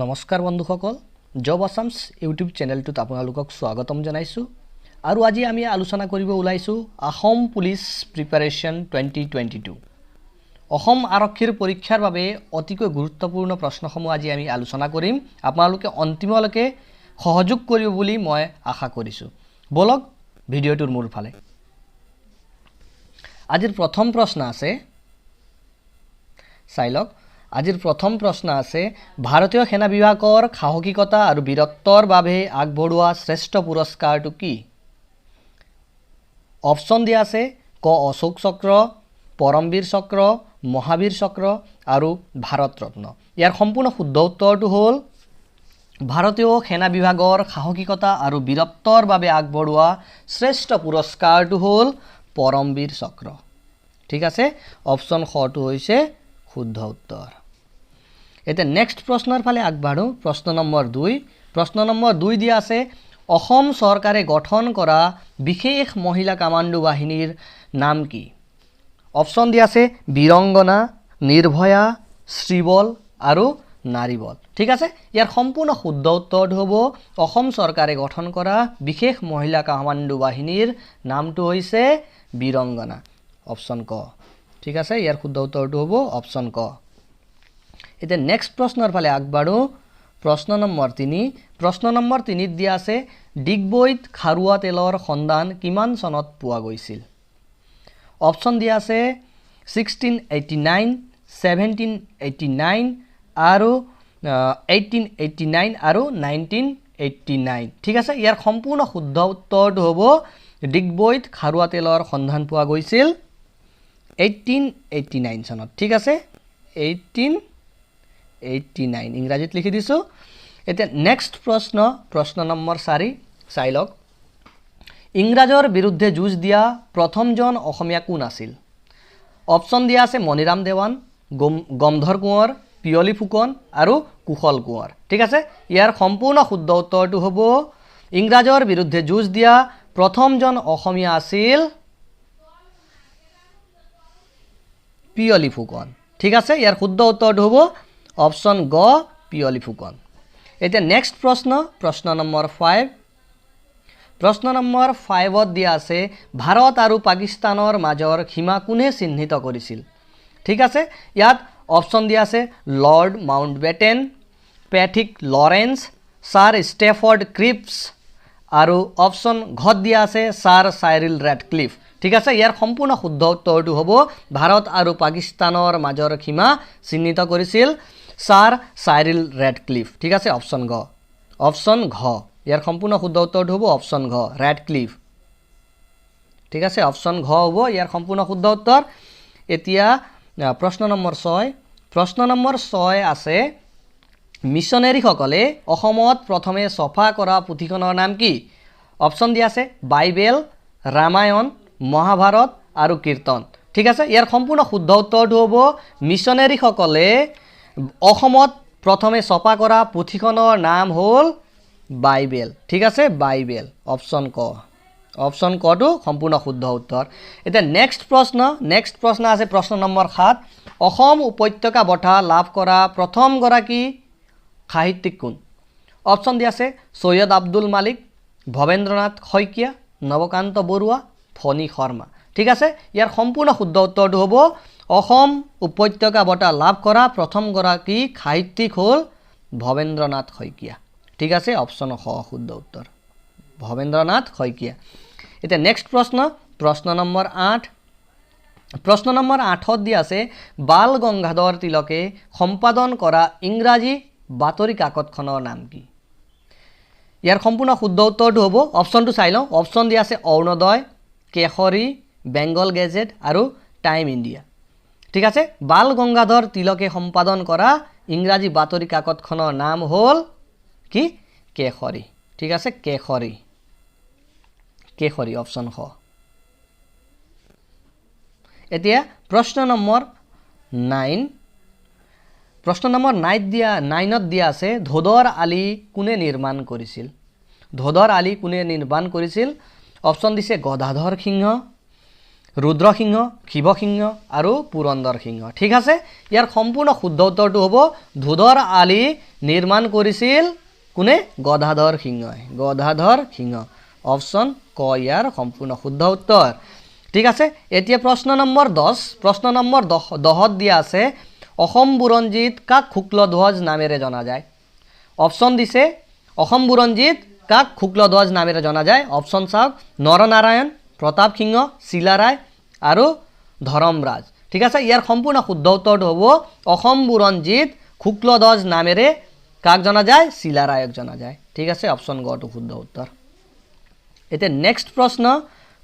নমস্কাৰ বন্ধুসকল job আসামছ YouTube চেনেলটোত আপোনালোকক স্বাগতম জনাইছোঁ আৰু আজি আমি আলোচনা কৰিব ওলাইছোঁ অসম পুলিচ প্ৰিপাৰেচন 2022 অসম আৰক্ষীৰ পৰীক্ষাৰ বাবে অতিকৈ গুৰুত্বপূৰ্ণ প্ৰশ্নসমূহ আজি আমি আলোচনা কৰিম আপোনালোকে অন্তিমলৈকে সহযোগ কৰিব বুলি মই আশা কৰিছোঁ বলক ভিডিঅ'টোৰ মূল ফালে আজিৰ প্ৰথম প্ৰশ্ন আছে চাইলক আজিৰ প্ৰথম প্ৰশ্ন আছে ভাৰতীয় সেনা বিভাগৰ সাহসিকতা আৰু বীৰত্বৰ বাবে আগবঢ়োৱা শ্ৰেষ্ঠ পুৰস্কাৰটো কি অপচন দিয়া আছে ক অশোক চক্ৰ পৰমবীৰ চক্ৰ মহাবীৰ চক্ৰ আৰু ভাৰত ৰত্ন ইয়াৰ সম্পূৰ্ণ শুদ্ধ উত্তৰটো হ'ল ভাৰতীয় সেনা বিভাগৰ সাহসিকতা আৰু বীৰত্বৰ বাবে আগবঢ়োৱা শ্ৰেষ্ঠ পুৰস্কাৰটো হ'ল পৰমবীৰ চক্ৰ ঠিক আছে অপচন খটো হৈছে শুদ্ধ উত্তৰ এতিয়া নেক্সট প্ৰশ্নৰ ফালে আগবাঢ়ো প্ৰশ্ন নম্বৰ 2 দিয়া আছে অসম চৰকাৰে গঠন কৰা বিশেষ মহিলা কমাণ্ডো বাহিনীৰ নাম কি অপচন দিয়া আছে বীৰংগনা নিৰ্ভয়া শ্ৰীবল আৰু নাৰীবল ঠিক আছে ইয়াৰ সম্পূৰ্ণ শুদ্ধ উত্তৰটো হ'ব অসম চৰকাৰে গঠন কৰা বিশেষ মহিলা কমাণ্ডো বাহিনীৰ নামটো হৈছে বীৰংগনা অপচন ক ঠিক আছে ইয়াৰ শুদ্ধ উত্তৰটো হ'ব অপচন ক এতিয়া নেক্সট প্ৰশ্নৰ ফালে আগবাঢ়ো প্ৰশ্ন নম্বৰ 3 দিয়া আছে ডিগবৈত খাৰুৱা তেলৰ সন্ধান কিমান চনত পোৱা গৈছিল অপচন দিয়া আছে 1689 1789 আৰু 1889 আৰু 1989 ঠিক আছে ইয়াৰ সম্পূৰ্ণ শুদ্ধ উত্তৰটো হ'ব ডিগবৈত খাৰুৱা তেলৰ সন্ধান পোৱা গৈছিল 1889 চনত ঠিক আছে 1889 ইংৰাজীত লিখি দিছো এতিয়া নেক্সট প্ৰশ্ন নম্বৰ 4 চাইলক ইংৰাজৰ বিৰুদ্ধে যুঁজ দিয়া প্ৰথমজন অসমীয়া কোন আছিল অপচন দিয়া আছে মণিৰাম দেৱান গমধৰ কোঁৱৰ পিয়লি ফুকন আৰু কুশল কোঁৱৰ ঠিক আছে ইয়াৰ সম্পূৰ্ণ শুদ্ধ উত্তৰটো হ'ব ইংৰাজৰ বিৰুদ্ধে যুঁজ দিয়া প্ৰথমজন অসমীয়া আছিল পিয়লি ফুকন ঠিক আছে ইয়াৰ শুদ্ধ উত্তৰটো হ'ব অপচন গ পিয়লি ফুকন এতিয়া নেক্সট প্ৰশ্ন নম্বৰ 5 প্ৰশ্ন নম্বৰ 5ত দিয়া আছে ভাৰত আৰু পাকিস্তানৰ মাজৰ সীমা কোনে চিহ্নিত কৰিছিল ঠিক আছে ইয়াত অপচন দিয়া আছে lord Mountbatten Pethick Lawrence sir Stafford Cripps আৰু অপচন ঘত দিয়া আছে ছাৰ চাইৰিল ৰেডক্লিফ ঠিক আছে ইয়াৰ সম্পূৰ্ণ শুদ্ধ উত্তৰটো হ'ব ভাৰত আৰু পাকিস্তানৰ মাজৰ সীমা চিহ্নিত কৰিছিল ছাৰ চাইৰিল ৰেডক্লিফ ঠিক আছে অপচন ঘ ইয়াৰ সম্পূৰ্ণ শুদ্ধ উত্তৰটো হ'ব অপচন ঘ ৰেডক্লিফ ঠিক আছে অপচন ঘ হ'ব ইয়াৰ সম্পূৰ্ণ শুদ্ধ উত্তৰ এতিয়া প্ৰশ্ন নম্বৰ 6 আছে মিছনেৰীসকলে অসমত প্ৰথমে ছফা কৰা পুথিখনৰ নাম কি অপচন দিয়া আছে বাইবেল ৰামায়ণ মহাভাৰত আৰু কীৰ্তন ঠিক আছে ইয়াৰ সম্পূৰ্ণ শুদ্ধ উত্তৰটো হ'ব মিছনেৰীসকলে অসমত প্ৰথমে ছপা কৰা পুথিখনৰ নাম হ'ল বাইবেল ঠিক আছে বাইবেল অপচন কটো সম্পূৰ্ণ শুদ্ধ উত্তৰ এতিয়া নেক্সট প্ৰশ্ন আছে প্ৰশ্ন নম্বৰ 7 অসম উপত্যকা বঁটা লাভ কৰা প্ৰথমগৰাকী সাহিত্যিক কোন অপচন দিয়া আছে সৈয়দ আব্দুল মালিক ভৱেন্দ্ৰনাথ শইকীয়া নৱকান্ত বৰুৱা ফণী শৰ্মা ঠিক আছে ইয়াৰ সম্পূৰ্ণ শুদ্ধ উত্তৰটো হ'ব অসম উপত্যকা বঁটা লাভ কৰা প্ৰথমগৰাকী সাহিত্যিক হ'ল ভৱেন্দ্ৰনাথ শইকীয়া ঠিক আছে অপচন খ শুদ্ধ উত্তৰ ভৱেন্দ্ৰনাথ শইকীয়া এতিয়া নেক্সট প্ৰশ্ন নম্বৰ 8 প্ৰশ্ন নম্বৰ 8ত দিয়া আছে বাল গংগাধৰ তিলকে সম্পাদন কৰা ইংৰাজী বাতৰি কাকতখনৰ নাম কি ইয়াৰ সম্পূৰ্ণ শুদ্ধ উত্তৰটো হ'ব অপচনটো চাই লওঁ অপচন দিয়া আছে অৰুণোদয় কেশৰী বেংগল গেজেট আৰু টাইম ইণ্ডিয়া ঠিক আছে বাল গংগাধৰ তিলকে সম্পাদন কৰা ইংৰাজী বাতৰি কাকতখনৰ নাম হ'ল কি কেশৰী ঠিক আছে কেশৰী অপচন খ এতিয়া প্ৰশ্ন নম্বৰ 9 9ত দিয়া আছে ধোদৰ আলি কোনে নিৰ্মাণ কৰিছিল অপচন দিছে গদাধৰ সিংহ ৰুদ্ৰ সিংহ শিৱ সিংহ আৰু পুৰন্দৰ সিংহ ঠিক আছে ইয়াৰ সম্পূৰ্ণ শুদ্ধ উত্তৰটো হ'ব ধোদৰ আলি নিৰ্মাণ কৰিছিল কোনে গদাধৰ সিংহই গদাধৰ সিংহ অপশ্যন ক ইয়াৰ সম্পূৰ্ণ শুদ্ধ উত্তৰ ঠিক আছে এতিয়া প্ৰশ্ন নম্বৰ 10 প্ৰশ্ন নম্বৰ 10 দিয়া আছে অসম বুৰঞ্জীত কাক শুক্লধ্বজ নামেৰে জনা যায় অপশ্যন দিছে অসম বুৰঞ্জীত কাক শুক্লধ্বজ নামেৰে জনা যায় অপশ্যন চাওক নৰনাৰায়ণ প্ৰতাপ সিংহ চিলাৰায় আৰু ধৰমৰাজ ঠিক আছে ইয়াৰ সম্পূৰ্ণ শুদ্ধ উত্তৰটো হ'ব অসম বুৰঞ্জীত শুক্লধ্বজ নামেৰে কাক জনা যায় চিলাৰায়ক জনা যায় ঠিক আছে অপশ্যন গ টো শুদ্ধ উত্তৰ এতিয়া নেক্সট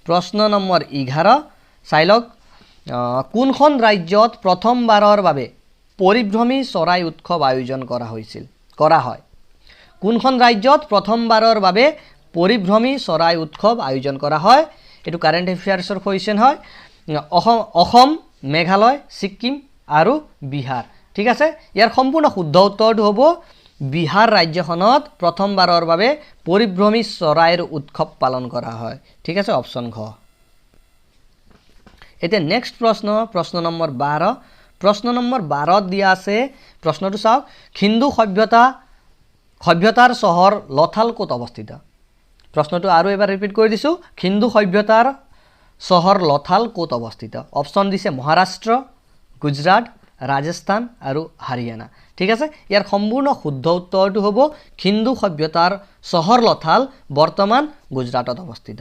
প্ৰশ্ন নম্বৰ 11 চাই লওক কোনখন ৰাজ্যত প্ৰথমবাৰৰ বাবে পৰিভ্ৰমী চৰাই উৎসৱ আয়োজন কৰা হয় কোনখন ৰাজ্যত প্ৰথমবাৰৰ বাবে পৰিভ্ৰমী চৰাই উৎসৱ আয়োজন কৰা হয় এটো কাৰেন্ট এফেয়াৰ্সৰ কোৱেশ্চন হয় অসম মেঘালয় সিকিম আৰু বিহাৰ ঠিক আছে ইয়াৰ সম্পূৰ্ণ শুদ্ধ উত্তৰটো হ'ব বিহাৰ ৰাজ্যখনত প্ৰথমবাৰৰ বাবে পৰিভ্ৰমী চৰাইৰ উৎসৱ পালন কৰা হয় ঠিক আছে অপশ্যন ঘ এতিয়া নেক্সট প্ৰশ্ন নম্বৰ 12 প্ৰশ্ন নম্বৰ 12 দিয়া আছে প্ৰশ্নটো চাওক হিন্দু সভ্যতাৰ চহৰ লথাল ক'ত অৱস্থিত প্ৰশ্নটো আৰু এবাৰ ৰিপিট কৰি দিছো হিন্দু সভ্যতাৰ চহৰ লথাল ক'ত অৱস্থিত অপশ্যন দিছে মহাৰাষ্ট্ৰ গুজৰাট ৰাজস্থান আৰু হাৰিয়ানা ঠিক আছে ইয়াৰ সম্পূৰ্ণ শুদ্ধ উত্তৰটো হ'ব হিন্দু সভ্যতাৰ চহৰ লথাল বৰ্তমান গুজৰাটত অৱস্থিত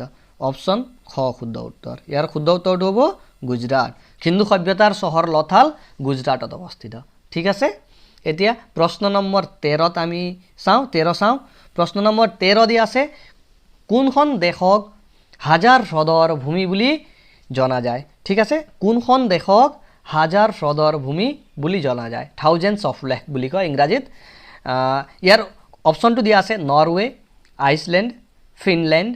অপশ্যন খ শুদ্ধ উত্তৰ ইয়াৰ শুদ্ধ উত্তৰটো হ'ব গুজৰাট হিন্দু সভ্যতাৰ চহৰ লথাল গুজৰাটত অৱস্থিত ঠিক আছে এতিয়া প্ৰশ্ন নম্বৰ 13 ত আমি চাওঁ প্ৰশ্ন নম্বৰ 13 দি আছে কোনখন দেশক হাজাৰ হ্ৰদৰ ভূমি বুলি জনা যায় ঠিক আছে কোনখন দেশক হাজাৰ হ্ৰদৰ ভূমি বুলি জনা যায় থাউজেন্ডস অফ লেক বুলি কয় ইংৰাজীত ইয়াৰ অপশ্যনটো দিয়া আছে নৰৱে আইচলেণ্ড ফিনলেণ্ড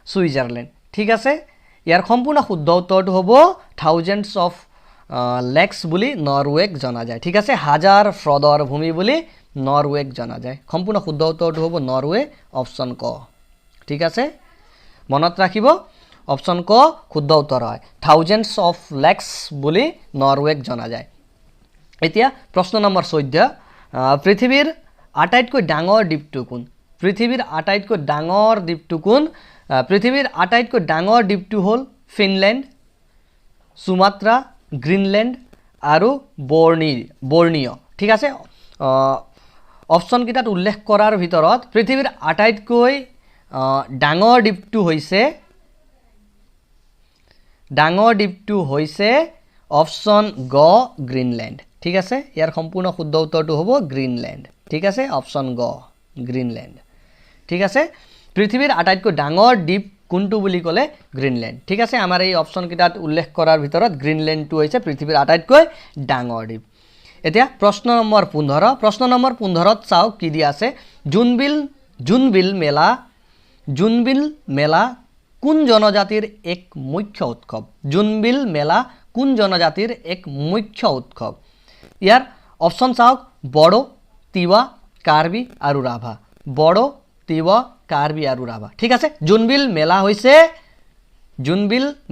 সুইজাৰলেণ্ড ঠিক আছে ইয়াৰ সম্পূৰ্ণ শুদ্ধ উত্তৰটো হ'ব থাউজেন্ডস অফ লেক্স বুলি নৰৱেক জনা যায় ঠিক আছে হাজাৰ হ্ৰদৰ ভূমি বুলি নৰৱেক জনা যায় সম্পূৰ্ণ শুদ্ধ উত্তৰটো হ'ব নৰৱে অপশ্যন ক ঠিক আছে মনত ৰাখিব অপশ্যন ক শুদ্ধ উত্তৰ হয় থাউজেন্ডস অফ লেক্স বুলি নৰৱেক জনা যায় এতিয়া প্ৰশ্ন নম্বৰ 14 পৃথিৱীৰ আটাইতকৈ ডাঙৰ দ্বীপটো কোন পৃথিৱীৰ আটাইতকৈ ডাঙৰ দ্বীপটো কোন পৃথিৱীৰ আটাইতকৈ ডাঙৰ দ্বীপটো হ'ল ফিনলেণ্ড সুমাত্ৰা গ্ৰীনলেণ্ড আৰু বৰ্নিয় ঠিক আছে অপশ্যন কিটাত উল্লেখ কৰাৰ ভিতৰত পৃথিৱীৰ আটাইতকৈ ডাঙৰ দ্বীপটো হৈছে অপশ্যন গ গ্ৰীনলেণ্ড ঠিক আছে ইয়াৰ সম্পূৰ্ণ শুদ্ধ উত্তৰটো হ'ব গ্ৰীনলেণ্ড ঠিক আছে অপশ্যন গ গ্ৰীনলেণ্ড ঠিক আছে পৃথিৱীৰ আটাইতকৈ ডাঙৰ দ্বীপ কোনটো বুলি ক'লে গ্ৰীনলেণ্ড ঠিক আছে আমাৰ এই অপশ্যন কিটাত উল্লেখ কৰাৰ ভিতৰত গ্ৰীনলেণ্ডটো হৈছে পৃথিৱীৰ আটাইতকৈ ডাঙৰ দ্বীপ এতিয়া প্ৰশ্ন নম্বৰ 15 প্ৰশ্ন নম্বৰ 15 ত চাওক কি দিয়া আছে জোনবিল মেলা কোন জনজাতিৰ এক মুখ্য উৎসৱ জোনবিল মেলা কোন জনজাতিৰ এক মুখ্য উৎসৱ ইয়াৰ অপশ্যন চাওক বড়ো তিৱা কাৰ্বি আৰু ৰাভা বড়ো তিৱা কাৰ্বি আৰু ৰাভা ঠিক আছে জোনবিল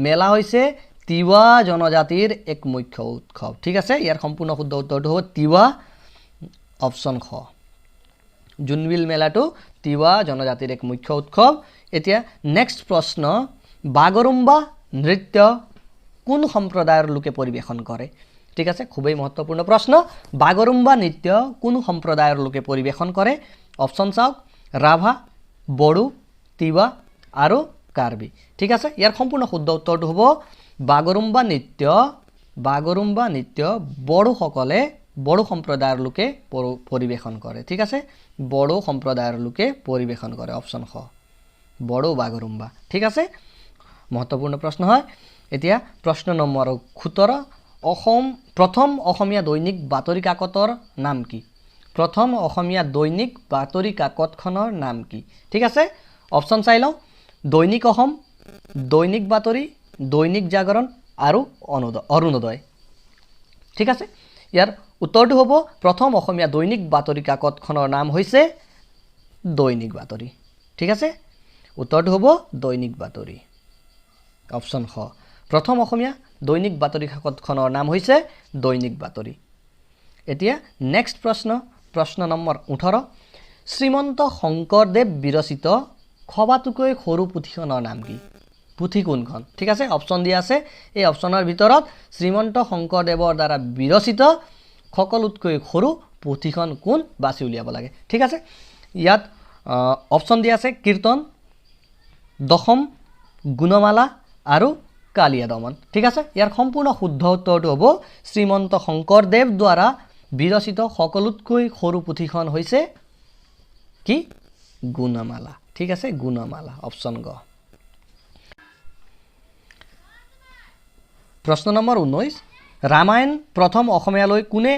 মেলা হৈছে তিৱা জনজাতিৰ এক মুখ্য উৎসৱ ঠিক আছে ইয়াৰ সম্পূৰ্ণ শুদ্ধ উত্তৰটো হ'ব তিৱা অপশ্যন খ জোনবিল মেলাটো তিৱা জনজাতিৰ এক মুখ্য উৎসৱ এতিয়া নেক্সট প্ৰশ্ন বাগৰুম্বা নৃত্য কোন সম্প্ৰদায়ৰ লোকে পৰিবেশন কৰে ঠিক আছে খুবই মহত্বপূৰ্ণ প্ৰশ্ন বাগৰুম্বা নৃত্য কোন সম্প্ৰদায়ৰ লোকে পৰিবেশন কৰে অপশ্যন চাওক ৰাভা বড়ো তিৱা আৰু কাৰ্বি ঠিক আছে ইয়াৰ সম্পূৰ্ণ শুদ্ধ উত্তৰটো হ'ব বাগৰুম্বা নৃত্য বড়ো সম্প্ৰদায়ৰ লোকে পৰিবেশন কৰে ঠিক আছে বড়ো সম্প্ৰদায়ৰ লোকে পৰিবেশন কৰে অপশ্যন খ বড়ো বাগৰুম্বা ঠিক আছে মহত্বপূৰ্ণ প্ৰশ্ন হয় এতিয়া প্ৰশ্ন নম্বৰ 17 প্ৰথম অসমীয়া দৈনিক বাতৰি কাকতৰ নাম কি প্ৰথম অসমীয়া দৈনিক বাতৰি কাকতখনৰ নাম কি ঠিক আছে অপশ্যন চাই লওঁ দৈনিক অসম দৈনিক বাতৰি দৈনিক জাগৰণ আৰু অৰুণোদয় ঠিক আছে ইয়াৰ উত্তৰটো হ'ব প্ৰথম অসমীয়া দৈনিক বাতৰি কাকতখনৰ নাম হৈছে দৈনিক বাতৰি ঠিক আছে উত্তৰটো হ'ব দৈনিক বাতৰি অপশ্যন খ প্ৰথম অসমীয়া দৈনিক বাতৰি কাকতখনৰ নাম হৈছে দৈনিক বাতৰি এতিয়া নেক্সট প্ৰশ্ন নম্বৰ 18 শ্ৰীমন্ত শংকৰদেৱ বিৰচিত খবাটোকৈ সৰু পুথিখনৰ নাম কি পুথি কোনখন ঠিক আছে অপচন দিয়া আছে এই অপচনৰ ভিতৰত শ্ৰীমন্ত শংকৰদেৱৰ দ্বাৰা বিৰচিত সকলোতকৈ সৰু পুথিখন কোন বাছি উলিয়াব লাগে ঠিক আছে ইয়াত অপচন দিয়া আছে কীৰ্তন দশম গুণমালা আৰু কালিয়া দমন ঠিক আছে ইয়াৰ সম্পূৰ্ণ শুদ্ধ উত্তৰটো হ'ব শ্ৰীমন্ত শংকৰদেৱ দ্বাৰা বিৰচিত সকলোতকৈ সৰু পুথিখন হৈছে কি গুণমালা ঠিক আছে গুণমালা অপচন গ প্ৰশ্ন নম্বৰ 19 ৰামায়ণ প্ৰথম অসমীয়ালৈ কোনে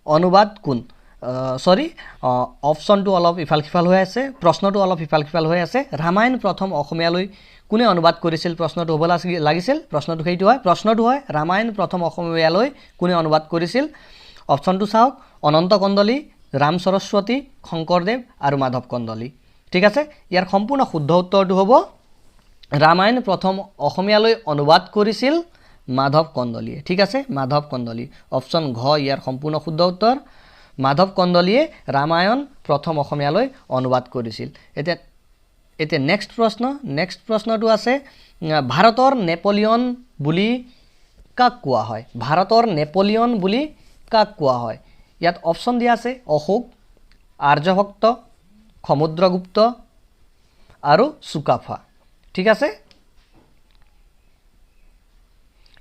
অনুবাদ কোন সৰি অপচনটো অলপ ইফাল সিফাল হৈ আছে প্ৰশ্নটো অলপ ইফাল সিফাল হৈ আছে ৰামায়ণ প্ৰথম অসমীয়ালৈ কোনে অনুবাদ কৰিছিল প্ৰশ্নটো হ'ব লাগিছিল প্ৰশ্নটো সেইটো হয় প্ৰশ্নটো হয় ৰামায়ণ প্ৰথম অসমীয়ালৈ কোনে অনুবাদ কৰিছিল অপচনটো চাওক অনন্ত কন্দলী ৰাম সৰস্বতী শংকৰদেৱ আৰু মাধৱ কন্দলী ঠিক আছে ইয়াৰ সম্পূৰ্ণ শুদ্ধ উত্তৰটো হ'ব ৰামায়ণ প্ৰথম অসমীয়ালৈ অনুবাদ কৰিছিল মাধৱ কন্দলীয়ে ঠিক আছে মাধৱ কন্দলী অপচন ঘ ইয়াৰ সম্পূৰ্ণ শুদ্ধ উত্তৰ মাধৱ কন্দলীয়ে ৰামায়ণ প্ৰথম অসমীয়ালৈ অনুবাদ কৰিছিল এতিয়া নেক্সট প্ৰশ্নটো আছে ভাৰতৰ নেপোলিয়ন বুলি কাক কোৱা হয় ভাৰতৰ নেপোলিয়ন বুলি কাক কোৱা হয় ইয়াত অপচন দিয়া আছে অশোক আৰ্যভক্ত সমুদ্ৰগুপ্ত আৰু চুকাফা ঠিক আছে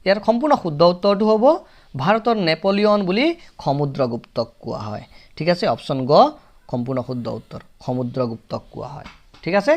ইয়াৰ সম্পূৰ্ণ শুদ্ধ উত্তৰটো হ'ব ভাৰতৰ নেপোলিয়ন বুলি সমুদ্ৰগুপ্তক কোৱা হয় ঠিক আছে অপচন গ সম্পূৰ্ণ শুদ্ধ উত্তৰ সমুদ্ৰগুপ্তক কোৱা হয় ঠিক আছে